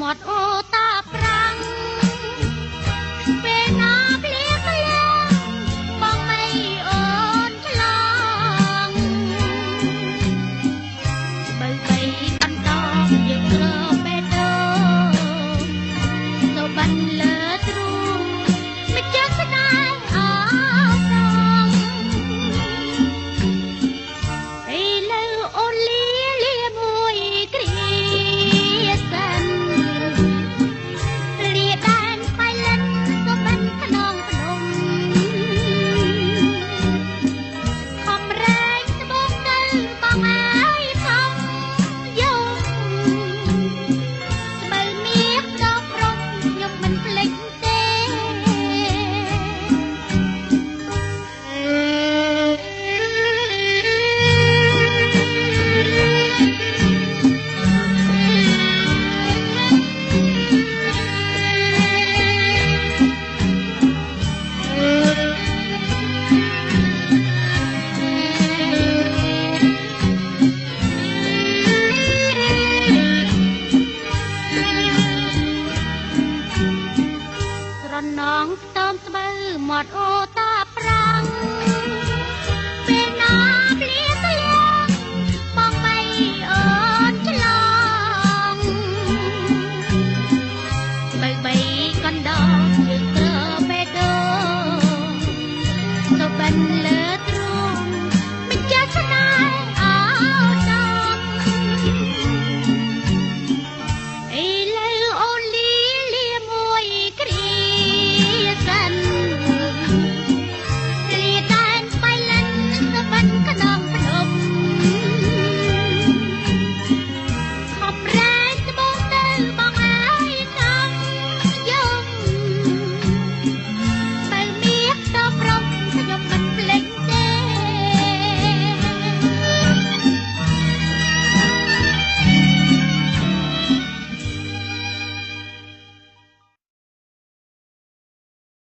មាត់អូតាប្រាំងពេលណាភ្លៀងធ្លាក់បងមិនអូនឆ្លងបើបីកន្តងយើងក្រពេតោទៅបានលើទ្រូងមិនចេះស្ដាយអោសងពេលលើអូនលាមួយគ្រាសិនលាដែនបៃលិនទៅបានខ្នងភ្នំខំរែងត្បូងទៅបងអើយខំយំស្បិលមៀកដល់ព្រំខ្ញុំមិនភ្លេចទេស្រណងស្ទើមស្បូវមាត់អូតា